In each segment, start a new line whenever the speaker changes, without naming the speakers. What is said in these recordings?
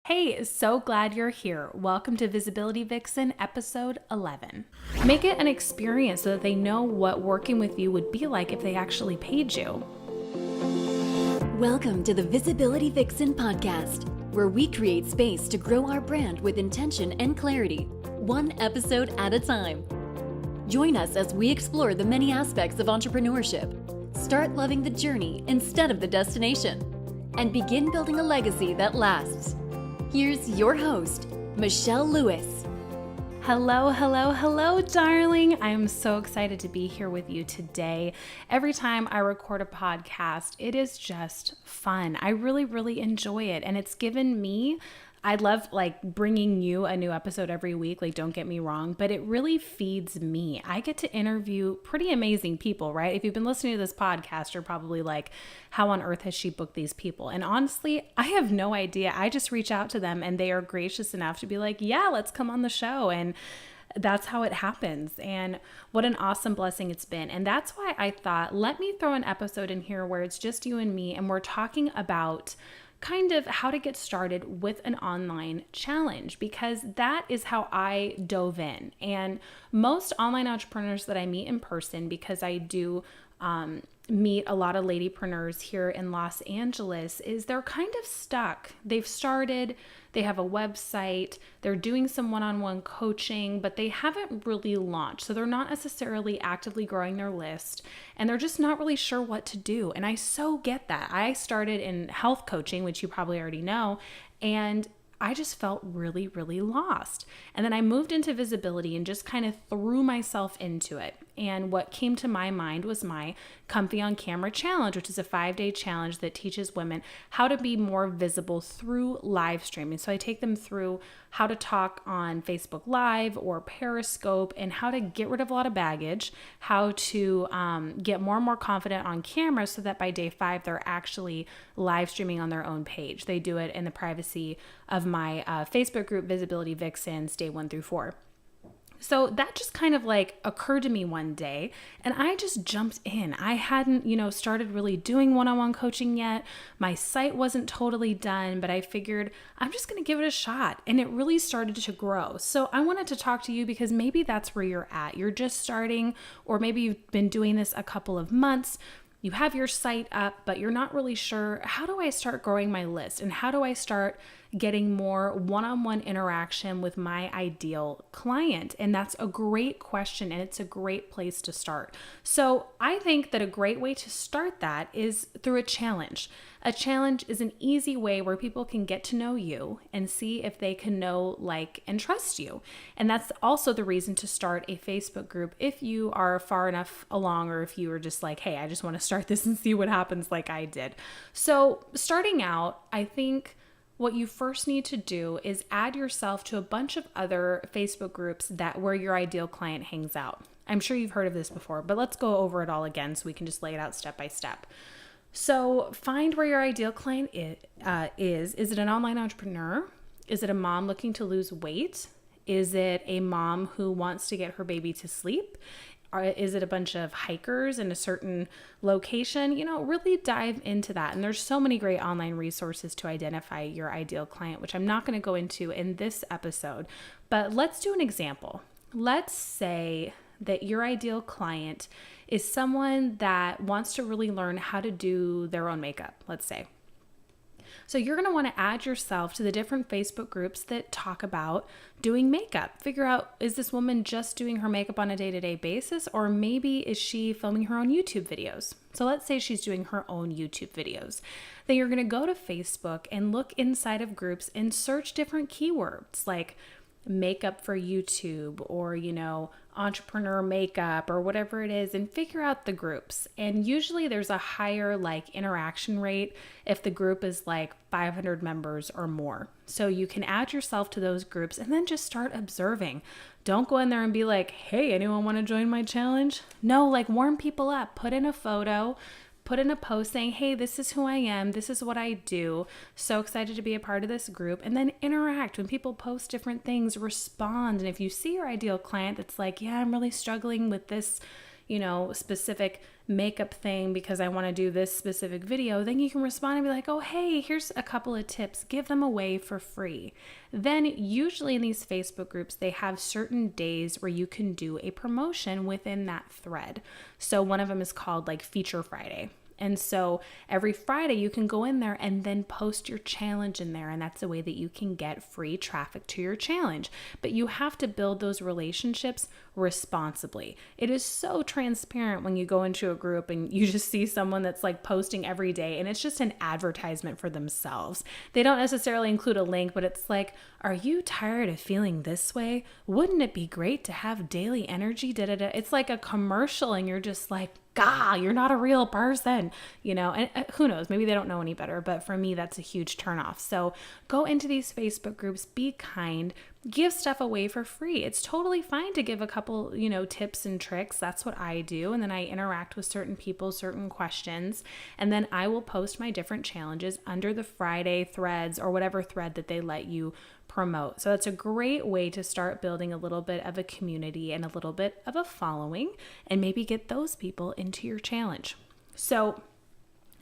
Hey, so glad you're here. Welcome to Visibility Vixen, episode 11. Make it an experience so that they know what working with you would be like if they actually paid you.
Welcome to the Visibility Vixen podcast, where we create space to grow our brand with intention and clarity, one episode at a time. Join us as we explore the many aspects of entrepreneurship, start loving the journey instead of the destination, and begin building a legacy that lasts. Here's your host, Michelle Lewis.
Hello, darling. I am so excited to be here with you today. Every time I record a podcast, it is just fun. I really enjoy it. And it's given me, I love bringing you a new episode every week. Don't get me wrong, but it really feeds me. I get to interview pretty amazing people, right? If you've been listening to this podcast, you're probably like, how on earth has she booked these people? And honestly, I have no idea. I just reach out to them and they are gracious enough to be like, yeah, let's come on the show. And that's how it happens. And what an awesome blessing it's been. And that's why I thought, let me throw an episode in here where it's just you and me. And we're talking about kind of how to get started with an online challenge, because that is how I dove in. And most online entrepreneurs that I meet in person, because I do meet a lot of ladypreneurs here in Los Angeles, is they're kind of stuck. They've started, they have a website, they're doing some one-on-one coaching, but they haven't really launched. So they're not necessarily actively growing their list, and they're just not really sure what to do. And I so get that. I started in health coaching, which you probably already know, and I just felt really lost. And then I moved into visibility and just kind of threw myself into it. And what came to my mind was my Comfy on Camera challenge, which is a 5-day challenge that teaches women how to be more visible through live streaming. So I take them through how to talk on Facebook Live or Periscope, and how to get rid of a lot of baggage, how to get more and more confident on camera so that by day 5, they're actually live streaming on their own page. They do it in the privacy of my Facebook group, Visibility Vixens, day 1 through 4. So that just kind of occurred to me one day, and I just jumped in. I hadn't, started really doing one-on-one coaching yet. My site wasn't totally done, but I figured I'm just going to give it a shot, and it really started to grow. So I wanted to talk to you because maybe that's where you're at. You're just starting, or maybe you've been doing this a couple of months. You have your site up, but you're not really sure, how do I start growing my list? And how do I start getting more one-on-one interaction with my ideal client? And that's a great question, and it's a great place to start. So I think that a great way to start that is through a challenge. A challenge is an easy way where people can get to know you and see if they can know, like, and trust you. And that's also the reason to start a Facebook group if you are far enough along, or if you are just like, hey, I just want to start this and see what happens, like I did. So starting out, I think what you first need to do is add yourself to a bunch of other Facebook groups where your ideal client hangs out. I'm sure you've heard of this before, but let's go over it all again so we can just lay it out step by step. So find where your ideal client is. Is it an online entrepreneur? Is it a mom looking to lose weight? Is it a mom who wants to get her baby to sleep? Or is it a bunch of hikers in a certain location? Really dive into that. And there's so many great online resources to identify your ideal client, which I'm not going to go into in this episode. But let's do an example. Let's say that your ideal client is someone that wants to really learn how to do their own makeup, let's say. So you're going to want to add yourself to the different Facebook groups that talk about doing makeup. Figure out, is this woman just doing her makeup on a day-to-day basis, or maybe is she filming her own YouTube videos? So let's say she's doing her own YouTube videos. Then you're going to go to Facebook and look inside of groups and search different keywords like makeup for YouTube, or, entrepreneur makeup, or whatever it is, and figure out the groups. And usually there's a higher interaction rate if the group is 500 members or more. So you can add yourself to those groups and then just start observing. Don't go in there and be like, hey, anyone want to join my challenge? No, warm people up, put in a photo, put in a post saying, hey, this is who I am. This is what I do. So excited to be a part of this group. And then interact. When people post different things, respond. And if you see your ideal client that's like, yeah, I'm really struggling with this, specific makeup thing because I want to do this specific video, then you can respond and be like, oh, hey, here's a couple of tips. Give them away for free. Then usually in these Facebook groups, they have certain days where you can do a promotion within that thread. So one of them is called like Feature Friday. And so every Friday you can go in there and then post your challenge in there. And that's a way that you can get free traffic to your challenge. But you have to build those relationships responsibly. It is so transparent when you go into a group and you just see someone that's like posting every day and it's just an advertisement for themselves. They don't necessarily include a link, but it's like, are you tired of feeling this way? Wouldn't it be great to have daily energy? Da, da, da. It's like a commercial and you're just like, God, you're not a real person, and who knows, maybe they don't know any better, but for me, that's a huge turnoff. So go into these Facebook groups, be kind, give stuff away for free. It's totally fine to give a couple, tips and tricks. That's what I do. And then I interact with certain people, certain questions, and then I will post my different challenges under the Friday threads or whatever thread that they let you promote. So that's a great way to start building a little bit of a community and a little bit of a following and maybe get those people into your challenge. So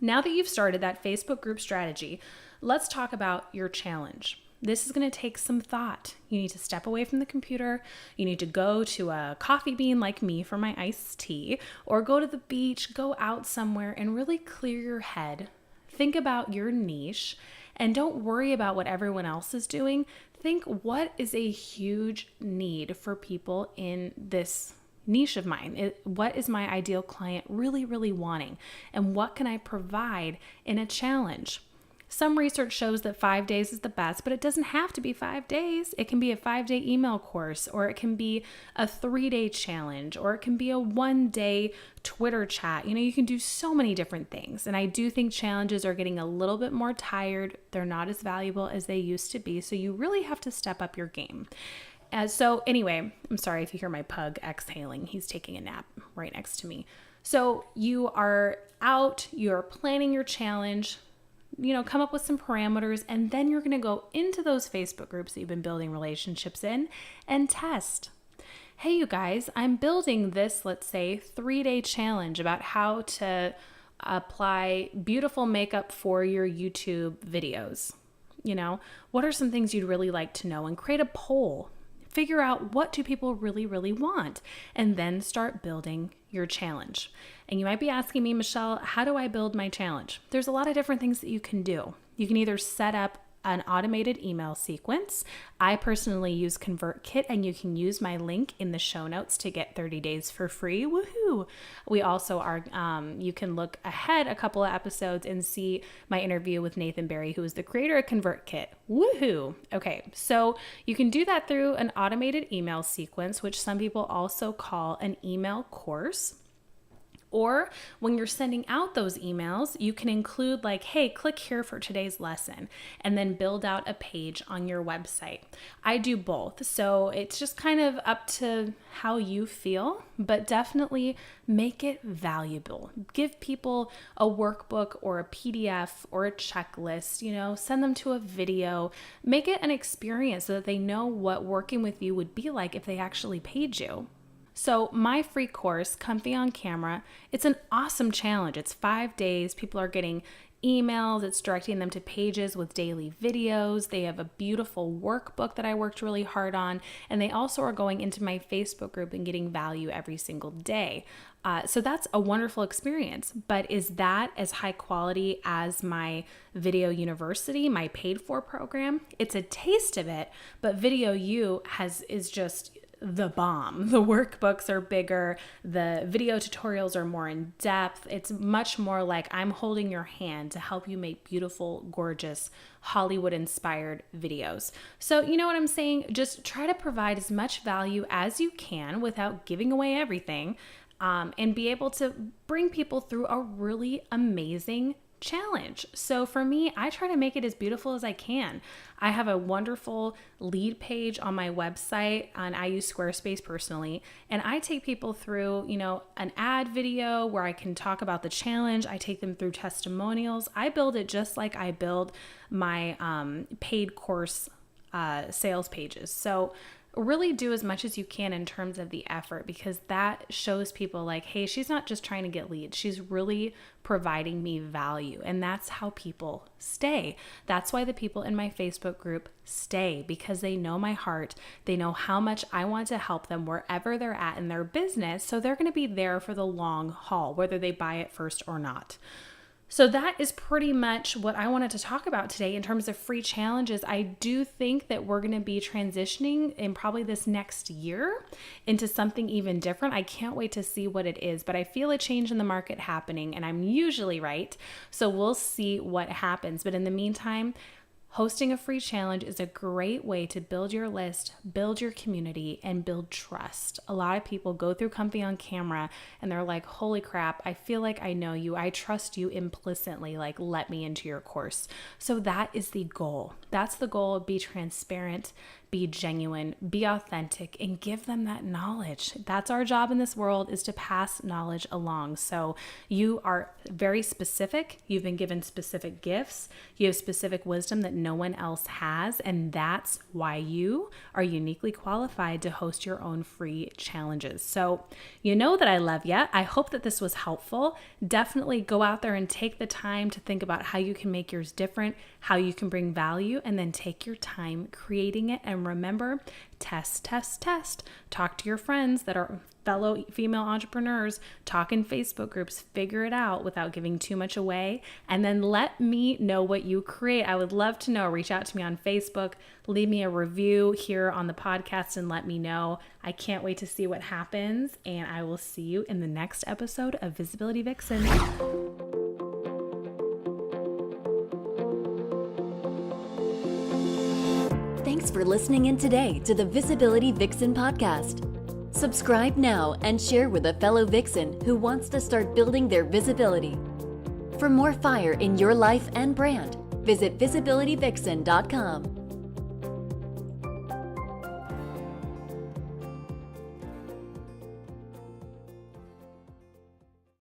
now that you've started that Facebook group strategy, let's talk about your challenge. This is going to take some thought. You need to step away from the computer. You need to go to a coffee bean like me for my iced tea, or go to the beach, go out somewhere and really clear your head. Think about your niche and don't worry about what everyone else is doing. Think, what is a huge need for people in this niche of mine? What is my ideal client really, really wanting? And what can I provide in a challenge? Some research shows that 5 days is the best, but it doesn't have to be 5 days. It can be a 5-day email course, or it can be a 3-day challenge, or it can be a 1-day Twitter chat. You can do so many different things. And I do think challenges are getting a little bit more tired. They're not as valuable as they used to be. So you really have to step up your game. So anyway, I'm sorry if you hear my pug exhaling. He's taking a nap right next to me. So you are out, you're planning your challenge, come up with some parameters, and then you're going to go into those Facebook groups that you've been building relationships in and test. Hey, you guys, I'm building this, let's say, 3-day challenge about how to apply beautiful makeup for your YouTube videos. What are some things you'd really like to know? And create a poll. Figure out, what do people really, really want? And then start building your challenge. And you might be asking me, Michelle, how do I build my challenge? There's a lot of different things that you can do. You can either set up an automated email sequence. I personally use ConvertKit, and you can use my link in the show notes to get 30 days for free. Woohoo! We also are, you can look ahead a couple of episodes and see my interview with Nathan Barry, who is the creator of ConvertKit. Woohoo! Okay, so you can do that through an automated email sequence, which some people also call an email course. Or when you're sending out those emails, you can include like, hey, click here for today's lesson, and then build out a page on your website. I do both. So it's just kind of up to how you feel, but definitely make it valuable. Give people a workbook or a PDF or a checklist, send them to a video, make it an experience so that they know what working with you would be like if they actually paid you. So my free course, Comfy on Camera, it's an awesome challenge. It's 5 days. People are getting emails. It's directing them to pages with daily videos. They have a beautiful workbook that I worked really hard on. And they also are going into my Facebook group and getting value every single day. So that's a wonderful experience. But is that as high quality as my Video University, my paid for program? It's a taste of it, but Video U is just the bomb. The workbooks are bigger. The video tutorials are more in depth. It's much more like I'm holding your hand to help you make beautiful, gorgeous, Hollywood inspired videos. So you know what I'm saying? Just try to provide as much value as you can without giving away everything, and be able to bring people through a really amazing challenge. So for me, I try to make it as beautiful as I can. I have a wonderful lead page on my website, and I use Squarespace personally, and I take people through, an ad video where I can talk about the challenge. I take them through testimonials. I build it just like I build my paid course sales pages. So really do as much as you can in terms of the effort, because that shows people like, hey, she's not just trying to get leads. She's really providing me value. And that's how people stay. That's why the people in my Facebook group stay, because they know my heart. They know how much I want to help them wherever they're at in their business. So they're going to be there for the long haul, whether they buy it first or not. So that is pretty much what I wanted to talk about today in terms of free challenges. I do think that we're going to be transitioning in probably this next year into something even different. I can't wait to see what it is, but I feel a change in the market happening, and I'm usually right. So we'll see what happens. But in the meantime, hosting a free challenge is a great way to build your list, build your community, and build trust. A lot of people go through Comfy on Camera and they're like, holy crap, I feel like I know you. I trust you implicitly, like let me into your course. So that is the goal. That's the goal. Be transparent, be genuine, be authentic, and give them that knowledge. That's our job in this world, is to pass knowledge along. So you are very specific. You've been given specific gifts. You have specific wisdom that no one else has. And that's why you are uniquely qualified to host your own free challenges. So you know that I love you. I hope that this was helpful. Definitely go out there and take the time to think about how you can make yours different, how you can bring value, and then take your time creating it. And remember, test, test, test. Talk to your friends that are fellow female entrepreneurs. Talk in Facebook groups. Figure it out without giving too much away. And then let me know what you create. I would love to know. Reach out to me on Facebook. Leave me a review here on the podcast and let me know. I can't wait to see what happens. And I will see you in the next episode of Visibility Vixen.
Thanks for listening in today to the Visibility Vixen podcast. Subscribe now and share with a fellow Vixen who wants to start building their visibility. For more fire in your life and brand, visit visibilityvixen.com.